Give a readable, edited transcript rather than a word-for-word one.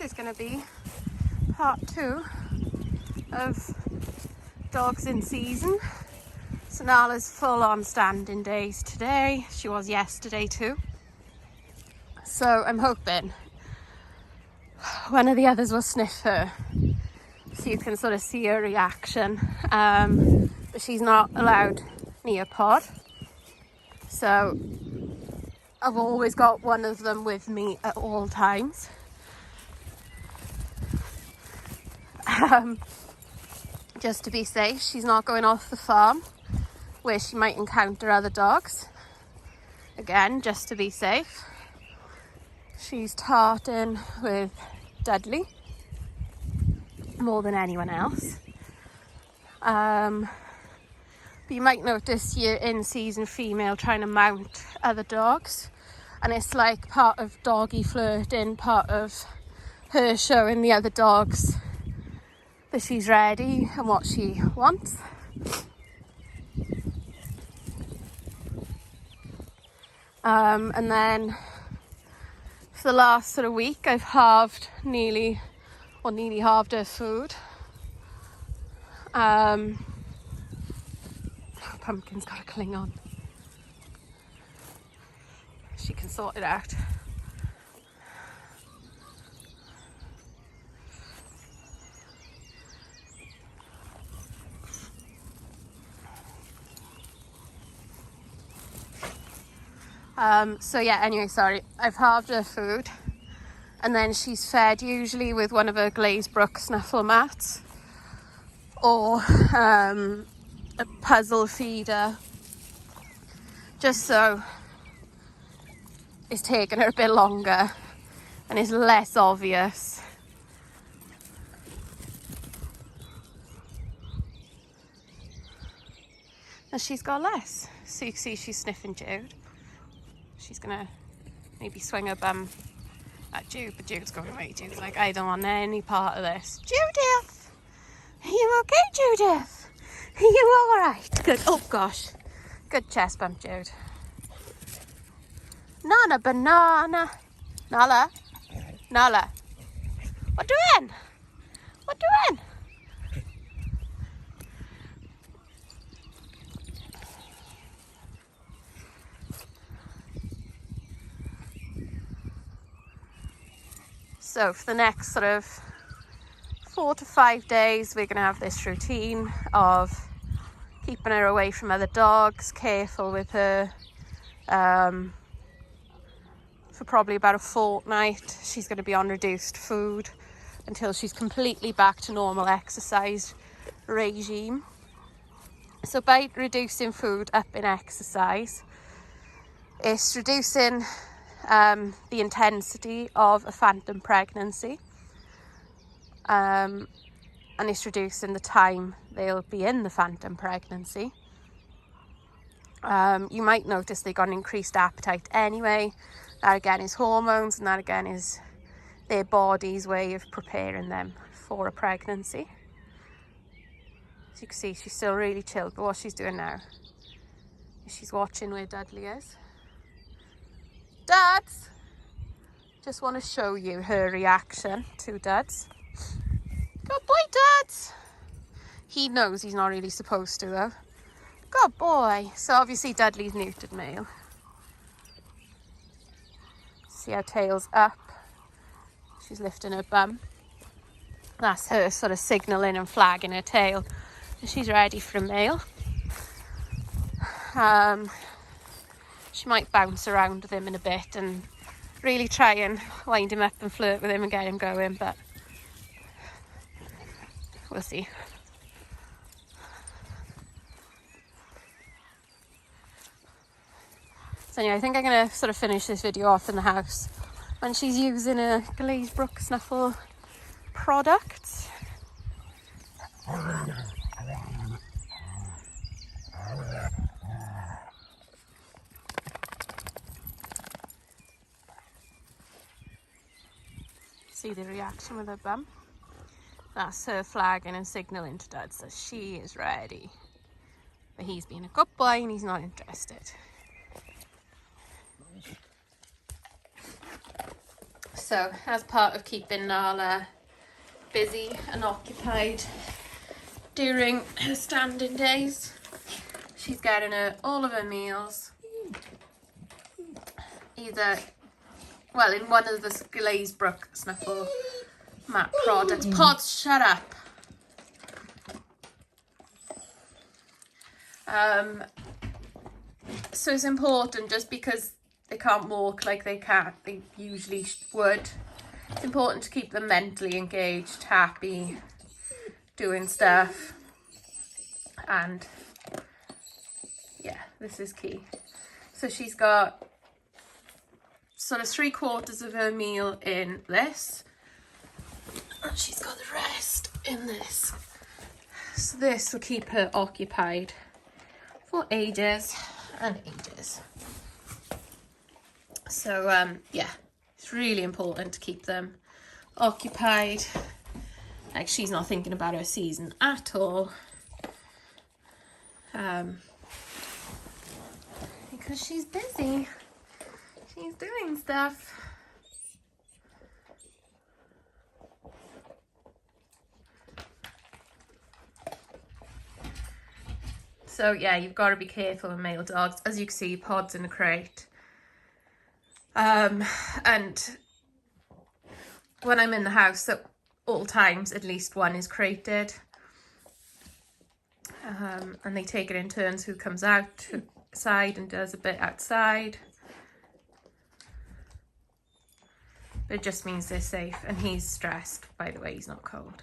is going to be part 2 of dogs in season. So Nala's full on standing days today. She was yesterday too. So I'm hoping one of the others will sniff her so you can sort of see her reaction. But she's not allowed Neopod. So I've always got one of them with me at all times. Just to be safe. She's not going off the farm where she might encounter other dogs. Again, just to be safe. She's tarting with Dudley more than anyone else. But you might notice your in-season female trying to mount other dogs, and it's like part of doggy flirting, part of her showing the other dogs that she's ready and what she wants. And then for the last sort of week I've nearly halved her food. Pumpkin's got to cling on. She can sort it out. So yeah, anyway, sorry. I've halved her food. And then she's fed usually with one of her Glazebrook snuffle mats. Or a puzzle feeder. Just so it's taken her a bit longer and is less obvious. And she's got less. So you can see she's sniffing Jude. She's gonna maybe swing her bum at Jude, but Jude's going away. Jude's like, I don't want any part of this. Judith! Are you okay, Judith? Are you alright? Good. Oh gosh. Good chest bump, Jude. Nana banana. Nala. Nala. What doing? What doing? So for the next sort of 4 to 5 days, we're going to have this routine of keeping her away from other dogs, careful with her. For probably about a fortnight, she's going to be on reduced food until she's completely back to normal exercise regime. So by reducing food, upping exercise, it's reducing the intensity of a phantom pregnancy, and it's reducing the time they'll be in the phantom pregnancy. You might notice they got an increased appetite anyway. That again is hormones, and that again is their body's way of preparing them for a pregnancy. As you can see, she's still really chilled, but what she's doing now is she's watching where Dudley is. Duds! Just want to show you her reaction to Duds. Good boy, Duds! He knows he's not really supposed to though. Good boy. So obviously Dudley's neutered male. See how tail's up. She's lifting her bum. That's her sort of signalling and flagging her tail. She's ready for a male. She might bounce around with him in a bit and really try and wind him up and flirt with him and get him going, but we'll see. So anyway, I think I'm going to sort of finish this video off in the house when she's using a Glazebrook snuffle product. See the reaction with her bum? That's her flagging and signalling to Dad that she is ready. But he's being a good boy and he's not interested. So as part of keeping Nala busy and occupied during her standing days, she's getting her all of her meals either, well, in one of the Glazebrook Snuffle Mat products. Pods, shut up. So it's important, just because they can't walk like they usually would. It's important to keep them mentally engaged, happy, doing stuff. And yeah, this is key. So she's got sort of 3/4 of her meal in this. And she's got the rest in this. So this will keep her occupied for ages and ages. So yeah, it's really important to keep them occupied. Like, she's not thinking about her season at all, because she's busy. She's doing stuff. So yeah, you've got to be careful with male dogs. As you can see, Pod's in a crate. And when I'm in the house, at all times, at least one is crated. And they take it in turns who comes outside and does a bit outside. But it just means they're safe. And he's stressed, by the way, he's not cold.